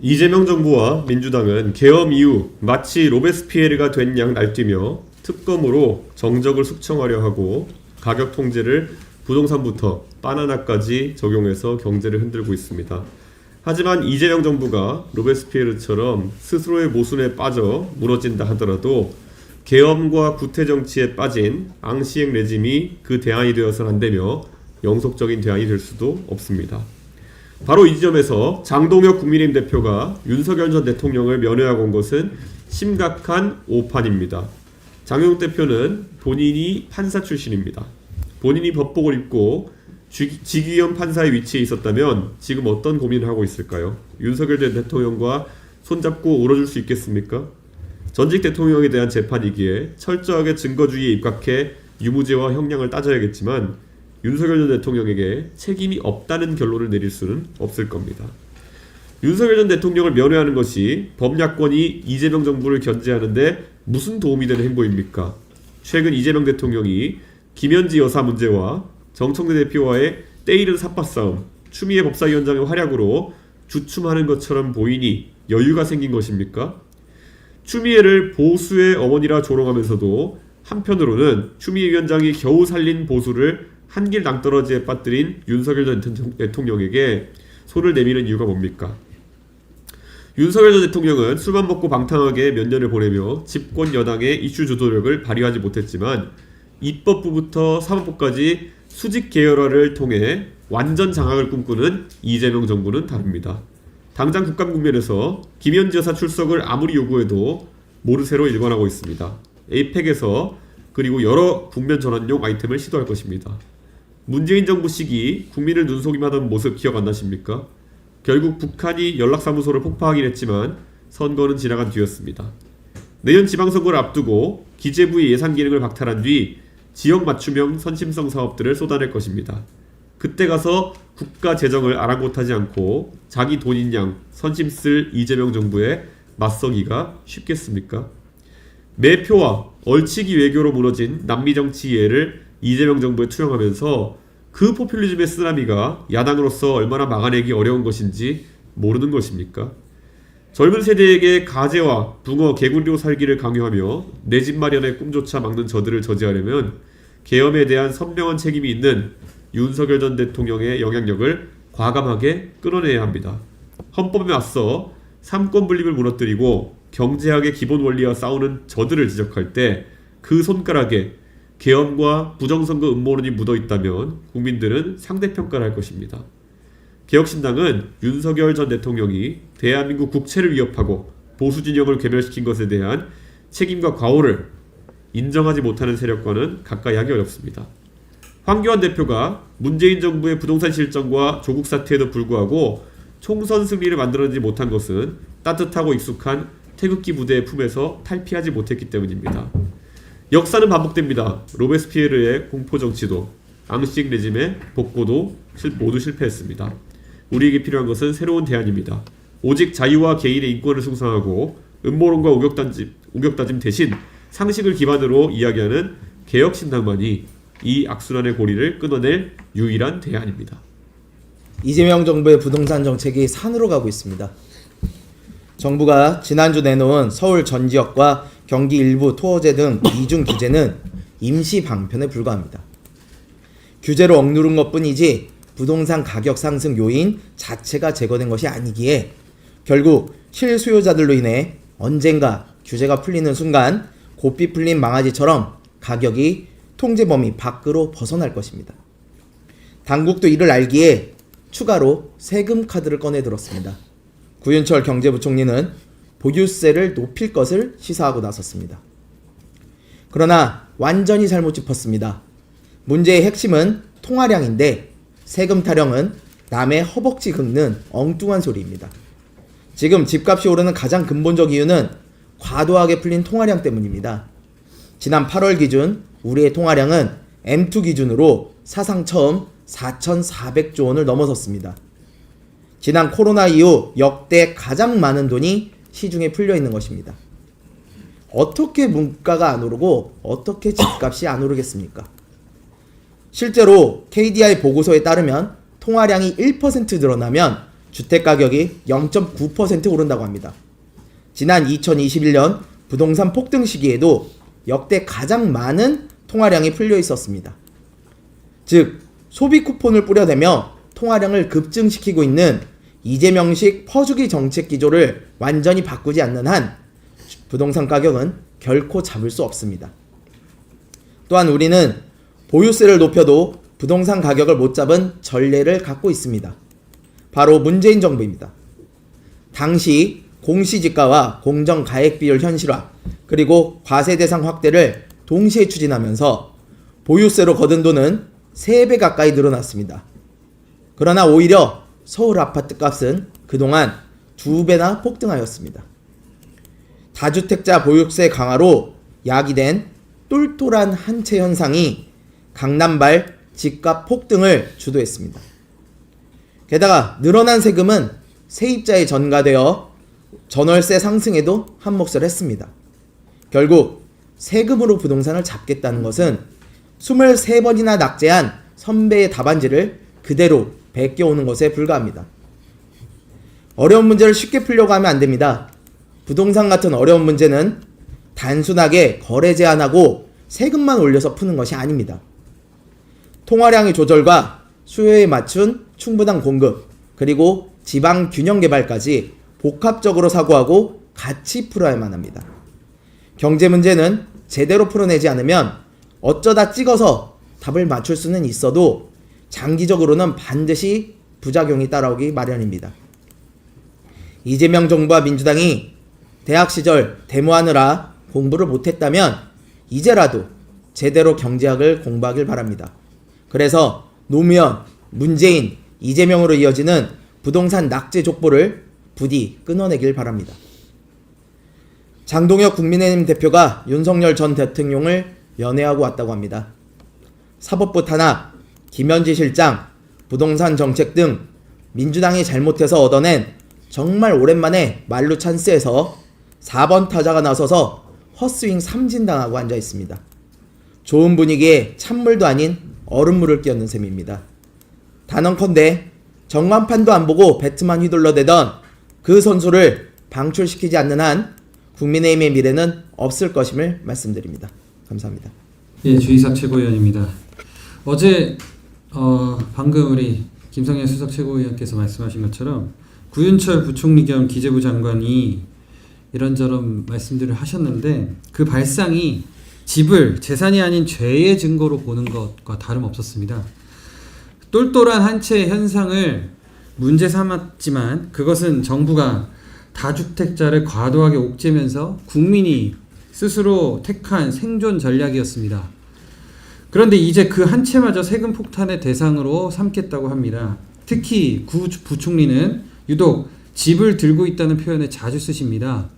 이재명 정부와 민주당은 계엄 이후 마치 로베스피에르가 된 양 날뛰며 특검으로 정적을 숙청하려 하고 가격 통제를 부동산부터 바나나까지 적용해서 경제를 흔들고 있습니다. 하지만 이재명 정부가 로베스피에르처럼 스스로의 모순에 빠져 무너진다 하더라도 계엄과 구태 정치에 빠진 앙시행 레짐이 그 대안이 되어서는 안 되며 영속적인 대안이 될 수도 없습니다. 바로 이 지점에서 장동혁 국민의힘 대표가 윤석열 전 대통령을 면회하고 온 것은 심각한 오판입니다. 장동혁 대표는 본인이 판사 출신입니다. 본인이 법복을 입고 직위원 판사의 위치에 있었다면 지금 어떤 고민을 하고 있을까요? 윤석열 전 대통령과 손잡고 울어줄 수 있겠습니까? 전직 대통령에 대한 재판이기에 철저하게 증거주의에 입각해 유무죄와 형량을 따져야겠지만 윤석열 전 대통령에게 책임이 없다는 결론을 내릴 수는 없을 겁니다. 윤석열 전 대통령을 면회하는 것이 범야권이 이재명 정부를 견제하는데 무슨 도움이 되는 행보입니까? 최근 이재명 대통령이 김현지 여사 문제와 정청래 대표와의 때이른 삿바싸움, 추미애 법사위원장의 활약으로 주춤하는 것처럼 보이니 여유가 생긴 것입니까? 추미애를 보수의 어머니라 조롱하면서도 한편으로는 추미애 위원장이 겨우 살린 보수를 한길 낭떠러지에 빠뜨린 윤석열 전 대통령에게 손을 내미는 이유가 뭡니까? 윤석열 전 대통령은 술만 먹고 방탕하게 몇 년을 보내며 집권 여당의 이슈 주도력을 발휘하지 못했지만 입법부부터 사법부까지 수직 계열화를 통해 완전 장악을 꿈꾸는 이재명 정부는 다릅니다. 당장 국감 국면에서 김현지 여사 출석을 아무리 요구해도 모르쇠로 일관하고 있습니다. 에이펙에서 그리고 여러 국면 전환용 아이템을 시도할 것입니다. 문재인 정부 시기 국민을 눈속임하던 모습 기억 안 나십니까? 결국 북한이 연락사무소를 폭파하긴 했지만 선거는 지나간 뒤였습니다. 내년 지방선거를 앞두고 기재부의 예산 기능을 박탈한 뒤 지역 맞춤형 선심성 사업들을 쏟아낼 것입니다. 그때 가서 국가 재정을 아랑곳하지 않고 자기 돈인 양 선심 쓸 이재명 정부에 맞서기가 쉽겠습니까? 매표와 얼치기 외교로 무너진 남미 정치 예를 이재명 정부에 투영하면서 그 포퓰리즘의 쓰나미가 야당으로서 얼마나 막아내기 어려운 것인지 모르는 것입니까? 젊은 세대에게 가재와 붕어, 개구리로 살기를 강요하며 내 집 마련의 꿈조차 막는 저들을 저지하려면 계엄에 대한 선명한 책임이 있는 윤석열 전 대통령의 영향력을 과감하게 끊어내야 합니다. 헌법에 맞서 삼권 분립을 무너뜨리고 경제학의 기본 원리와 싸우는 저들을 지적할 때 그 손가락에 계엄과 부정선거 음모론이 묻어있다면 국민들은 상대평가를 할 것입니다. 개혁신당은 윤석열 전 대통령이 대한민국 국채를 위협하고 보수진영을 괴멸시킨 것에 대한 책임과 과오를 인정하지 못하는 세력과는 가까이 하기 어렵습니다. 황교안 대표가 문재인 정부의 부동산 실정과 조국 사태에도 불구하고 총선 승리를 만들어내지 못한 것은 따뜻하고 익숙한 태극기 부대의 품에서 탈피하지 못했기 때문입니다. 역사는 반복됩니다. 로베스피에르의 공포정치도 앙식 레짐의 복고도 모두 실패했습니다. 우리에게 필요한 것은 새로운 대안입니다. 오직 자유와 개인의 인권을 숭상하고 음모론과 우격다짐 대신 상식을 기반으로 이야기하는 개혁신당만이 이 악순환의 고리를 끊어낼 유일한 대안입니다. 이재명 정부의 부동산 정책이 산으로 가고 있습니다. 정부가 지난주 내놓은 서울 전 지역과 경기 일부 토어제 등 이중 규제는 임시 방편에 불과합니다. 규제로 억누른 것뿐이지 부동산 가격 상승 요인 자체가 제거된 것이 아니기에 결국 실수요자들로 인해 언젠가 규제가 풀리는 순간 고삐 풀린 망아지처럼 가격이 통제 범위 밖으로 벗어날 것입니다. 당국도 이를 알기에 추가로 세금 카드를 꺼내 들었습니다. 구윤철 경제부총리는 보유세를 높일 것을 시사하고 나섰습니다. 그러나 완전히 잘못 짚었습니다. 문제의 핵심은 통화량인데 세금 타령은 남의 허벅지 긁는 엉뚱한 소리입니다. 지금 집값이 오르는 가장 근본적 이유는 과도하게 풀린 통화량 때문입니다. 지난 8월 기준 우리의 통화량은 M2 기준으로 사상 처음 4,400조 원을 넘어섰습니다. 지난 코로나 이후 역대 가장 많은 돈이 시중에 풀려 있는 것입니다. 어떻게 물가가 안 오르고 어떻게 집값이 안 오르겠습니까? 실제로 KDI 보고서에 따르면 통화량이 1% 늘어나면 주택 가격이 0.9% 오른다고 합니다. 지난 2021년 부동산 폭등 시기에도 역대 가장 많은 통화량이 풀려 있었습니다. 즉, 소비 쿠폰을 뿌려대며 통화량을 급증시키고 있는 이재명식 퍼주기 정책 기조를 완전히 바꾸지 않는 한 부동산 가격은 결코 잡을 수 없습니다. 또한 우리는 보유세를 높여도 부동산 가격을 못 잡은 전례를 갖고 있습니다. 바로 문재인 정부입니다. 당시 공시지가와 공정가액 비율 현실화, 그리고 과세 대상 확대를 동시에 추진하면서 보유세로 거둔 돈은 3배 가까이 늘어났습니다. 그러나 오히려 서울 아파트 값은 그동안 2배나 폭등하였습니다. 다주택자 보유세 강화로 야기된 똘똘한 한 채 현상이 강남발 집값 폭등을 주도했습니다. 게다가 늘어난 세금은 세입자에 전가되어 전월세 상승에도 한몫을 했습니다. 결국 세금으로 부동산을 잡겠다는 것은 23번이나 낙제한 선배의 답안지를 그대로 베껴오는 것에 불과합니다. 어려운 문제를 쉽게 풀려고 하면 안 됩니다. 부동산 같은 어려운 문제는 단순하게 거래 제한하고 세금만 올려서 푸는 것이 아닙니다. 통화량의 조절과 수요에 맞춘 충분한 공급, 그리고 지방 균형 개발까지 복합적으로 사고하고 같이 풀어야만 합니다. 경제 문제는 제대로 풀어내지 않으면 어쩌다 찍어서 답을 맞출 수는 있어도 장기적으로는 반드시 부작용이 따라오기 마련입니다. 이재명 정부와 민주당이 대학 시절 데모하느라 공부를 못했다면 이제라도 제대로 경제학을 공부하길 바랍니다. 그래서 노무현, 문재인, 이재명으로 이어지는 부동산 낙제 족보를 부디 끊어내길 바랍니다. 장동혁 국민의힘 대표가 윤석열 전 대통령을 연애하고 왔다고 합니다. 사법부 탄압, 김현지 실장, 부동산 정책 등 민주당이 잘못해서 얻어낸 정말 오랜만에 말루 찬스에서 4번 타자가 나서서 헛스윙 삼진당하고 앉아 있습니다. 좋은 분위기에 찬물도 아닌 얼음물을 끼얹는 셈입니다. 단언컨대 전광판도 안 보고 배트만 휘둘러대던 그 선수를 방출시키지 않는 한 국민의힘의 미래는 없을 것임을 말씀드립니다. 감사합니다. 예, 주의사 최고위원입니다. 어제 방금 우리 김성현 수석 최고위원께서 말씀하신 것처럼 구윤철 부총리 겸 기재부 장관이 이런저런 말씀들을 하셨는데 그 발상이 집을 재산이 아닌 죄의 증거로 보는 것과 다름없었습니다. 똘똘한 한 채의 현상을 문제 삼았지만 그것은 정부가 다주택자를 과도하게 옥죄면서 국민이 스스로 택한 생존 전략이었습니다. 그런데 이제 그 한 채마저 세금 폭탄의 대상으로 삼겠다고 합니다. 특히 구 부총리는 유독 집을 들고 있다는 표현을 자주 쓰십니다.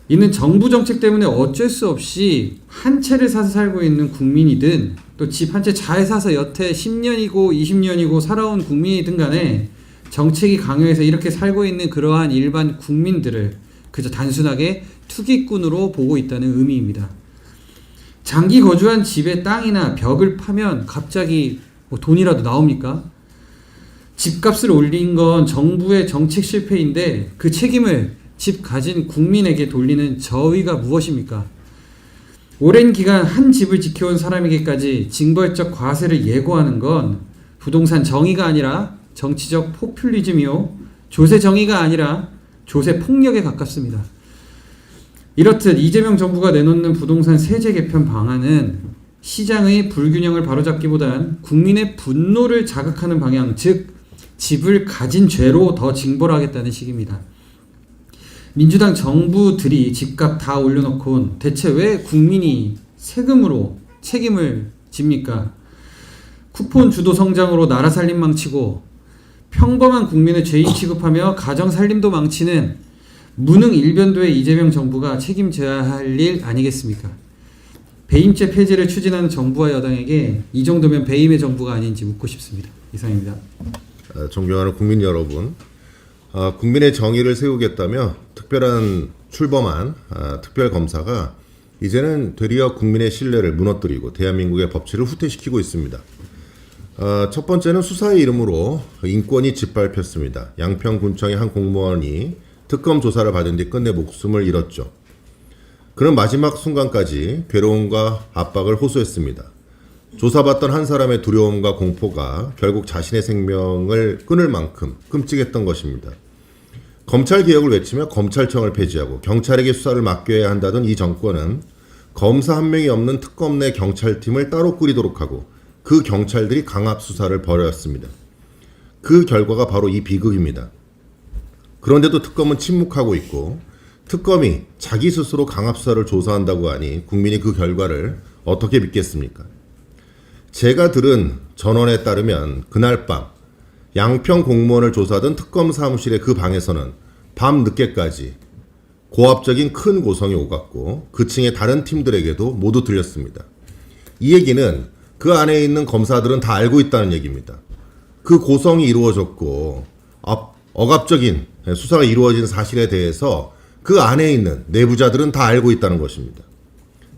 이는 정부 정책 때문에 어쩔 수 없이 한 채를 사서 살고 있는 국민이든 또 집 한 채 잘 사서 여태 10년이고 20년이고 살아온 국민이든 간에 정책이 강요해서 이렇게 살고 있는 그러한 일반 국민들을 그저 단순하게 투기꾼으로 보고 있다는 의미입니다. 장기 거주한 집의 땅이나 벽을 파면 갑자기 뭐 돈이라도 나옵니까? 집값을 올린 건 정부의 정책 실패인데 그 책임을 집 가진 국민에게 돌리는 저의가 무엇입니까? 오랜 기간 한 집을 지켜온 사람에게까지 징벌적 과세를 예고하는 건 부동산 정의가 아니라 정치적 포퓰리즘이요, 조세 정의가 아니라 조세 폭력에 가깝습니다. 이렇듯 이재명 정부가 내놓는 부동산 세제 개편 방안은 시장의 불균형을 바로잡기보단 국민의 분노를 자극하는 방향, 즉 집을 가진 죄로 더 징벌하겠다는 식입니다. 민주당 정부들이 집값 다 올려놓고 대체 왜 국민이 세금으로 책임을 집니까? 쿠폰 주도 성장으로 나라 살림 망치고 평범한 국민을 죄인 취급하며 가정 살림도 망치는 무능 일변도의 이재명 정부가 책임져야 할 일 아니겠습니까? 배임죄 폐지를 추진하는 정부와 여당에게 이 정도면 배임의 정부가 아닌지 묻고 싶습니다. 이상입니다. 존경하는 국민 여러분, 국민의 정의를 세우겠다며 특별한 출범한 특별검사가 이제는 되려 국민의 신뢰를 무너뜨리고 대한민국의 법치를 후퇴시키고 있습니다. 첫 번째는 수사의 이름으로 인권이 짓밟혔습니다. 양평군청의 한 공무원이 특검 조사를 받은 뒤 끝내 목숨을 잃었죠. 그는 마지막 순간까지 괴로움과 압박을 호소했습니다. 조사받던 한 사람의 두려움과 공포가 결국 자신의 생명을 끊을 만큼 끔찍했던 것입니다. 검찰 개혁을 외치며 검찰청을 폐지하고 경찰에게 수사를 맡겨야 한다던 이 정권은 검사 한 명이 없는 특검 내 경찰팀을 따로 꾸리도록 하고 그 경찰들이 강압 수사를 벌였습니다. 그 결과가 바로 이 비극입니다. 그런데도 특검은 침묵하고 있고 특검이 자기 스스로 강압 수사를 조사한다고 하니 국민이 그 결과를 어떻게 믿겠습니까? 제가 들은 전원에 따르면 그날 밤 양평 공무원을 조사하던 특검 사무실의 그 방에서는 밤 늦게까지 고압적인 큰 고성이 오갔고 그 층의 다른 팀들에게도 모두 들렸습니다. 이 얘기는 그 안에 있는 검사들은 다 알고 있다는 얘기입니다. 그 고성이 이루어졌고 억압적인 수사가 이루어진 사실에 대해서 그 안에 있는 내부자들은 다 알고 있다는 것입니다.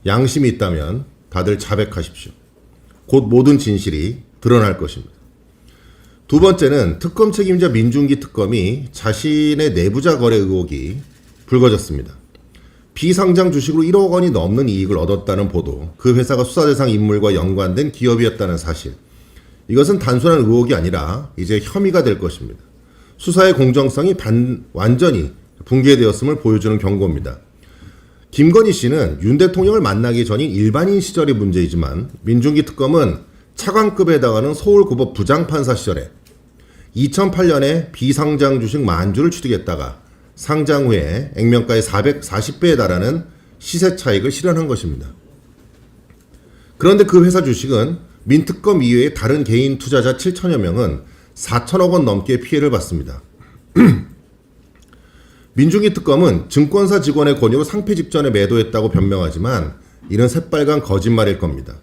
양심이 있다면 다들 자백하십시오. 곧 모든 진실이 드러날 것입니다. 두 번째는 특검 책임자 민중기 특검이 자신의 내부자 거래 의혹이 불거졌습니다. 비상장 주식으로 1억 원이 넘는 이익을 얻었다는 보도, 그 회사가 수사 대상 인물과 연관된 기업이었다는 사실. 이것은 단순한 의혹이 아니라 이제 혐의가 될 것입니다. 수사의 공정성이 완전히 붕괴되었음을 보여주는 경고입니다. 김건희 씨는 윤 대통령을 만나기 전인 일반인 시절의 문제이지만 민중기 특검은 차관급에 해당하는 서울고법 부장판사 시절에 2008년에 비상장 주식 만주를 취득했다가 상장 후에 액면가의 440배에 달하는 시세 차익을 실현한 것입니다. 그런데 그 회사 주식은 민특검 이외의 다른 개인 투자자 7천여 명은 4천억 원 넘게 피해를 받습니다. 민중기 특검은 증권사 직원의 권유로 상폐 직전에 매도했다고 변명하지만 이는 새빨간 거짓말일 겁니다.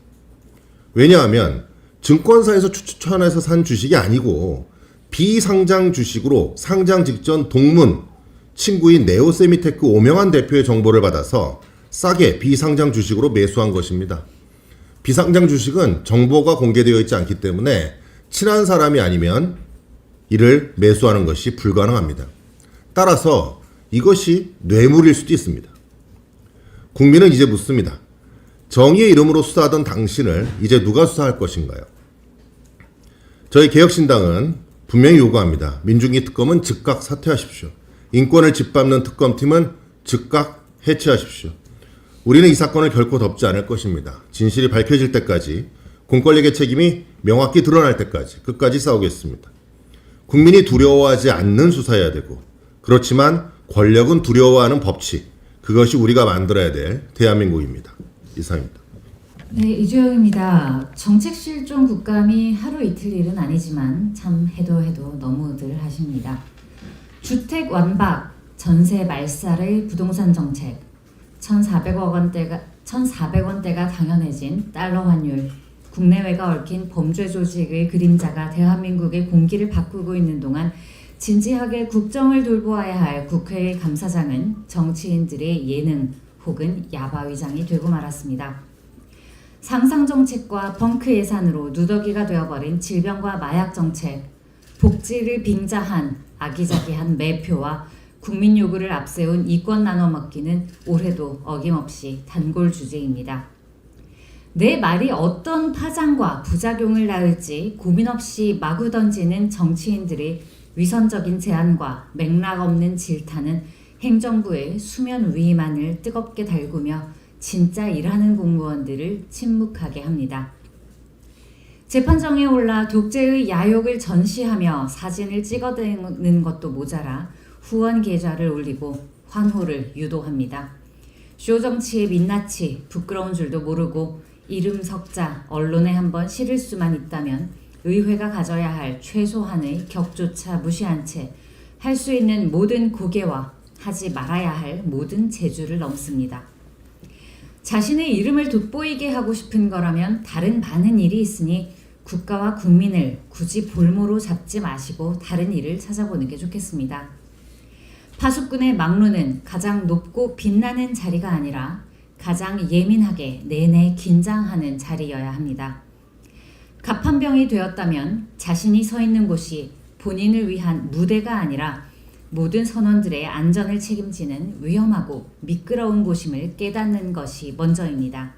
왜냐하면 증권사에서 추천해서 산 주식이 아니고 비상장 주식으로 상장 직전 동문 친구인 네오세미테크 오명환 대표의 정보를 받아서 싸게 비상장 주식으로 매수한 것입니다. 비상장 주식은 정보가 공개되어 있지 않기 때문에 친한 사람이 아니면 이를 매수하는 것이 불가능합니다. 따라서 이것이 뇌물일 수도 있습니다. 국민은 이제 묻습니다. 정의의 이름으로 수사하던 당신을 이제 누가 수사할 것인가요? 저희 개혁신당은 분명히 요구합니다. 민중기 특검은 즉각 사퇴하십시오. 인권을 짓밟는 특검팀은 즉각 해체하십시오. 우리는 이 사건을 결코 덮지 않을 것입니다. 진실이 밝혀질 때까지, 공권력의 책임이 명확히 드러날 때까지 끝까지 싸우겠습니다. 국민이 두려워하지 않는 수사해야 되고, 그렇지만 권력은 두려워하는 법칙, 그것이 우리가 만들어야 될 대한민국입니다. 이상입니다. 네, 이주영입니다. 정책 실종 국감이 하루 이틀 일은 아니지만 참 해도 너무들 하십니다. 주택 완박, 전세 말살의 부동산 정책, 1,400원대가 당연해진 달러 환율, 국내외가 얽힌 범죄 조직의 그림자가 대한민국의 공기를 바꾸고 있는 동안 진지하게 국정을 돌보아야 할 국회의 감사장은 정치인들의 예능 혹은 야바위장이 되고 말았습니다. 상상정책과 벙크 예산으로 누더기가 되어버린 질병과 마약 정책, 복지를 빙자한 아기자기한 매표와 국민 요구를 앞세운 이권 나눠먹기는 올해도 어김없이 단골 주제입니다. 내 말이 어떤 파장과 부작용을 낳을지 고민 없이 마구 던지는 정치인들의 위선적인 제안과 맥락 없는 질타는 행정부의 수면 위만을 뜨겁게 달구며 진짜 일하는 공무원들을 침묵하게 합니다. 재판정에 올라 독재의 야욕을 전시하며 사진을 찍어대는 것도 모자라 후원 계좌를 올리고 환호를 유도합니다. 쇼정치의 민낯이 부끄러운 줄도 모르고 이름 석자 언론에 한번 실을 수만 있다면 의회가 가져야 할 최소한의 격조차 무시한 채 할 수 있는 모든 고개와 하지 말아야 할 모든 재주를 넘습니다. 자신의 이름을 돋보이게 하고 싶은 거라면 다른 많은 일이 있으니 국가와 국민을 굳이 볼모로 잡지 마시고 다른 일을 찾아보는 게 좋겠습니다. 파수꾼의 막루는 가장 높고 빛나는 자리가 아니라 가장 예민하게 내내 긴장하는 자리여야 합니다. 갑판병이 되었다면 자신이 서 있는 곳이 본인을 위한 무대가 아니라 모든 선원들의 안전을 책임지는 위험하고 미끄러운 곳임을 깨닫는 것이 먼저입니다.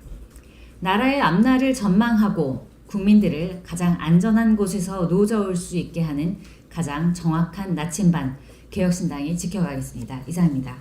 나라의 앞날을 전망하고 국민들을 가장 안전한 곳에서 노져올 수 있게 하는 가장 정확한 나침반, 개혁신당이 지켜가겠습니다. 이상입니다.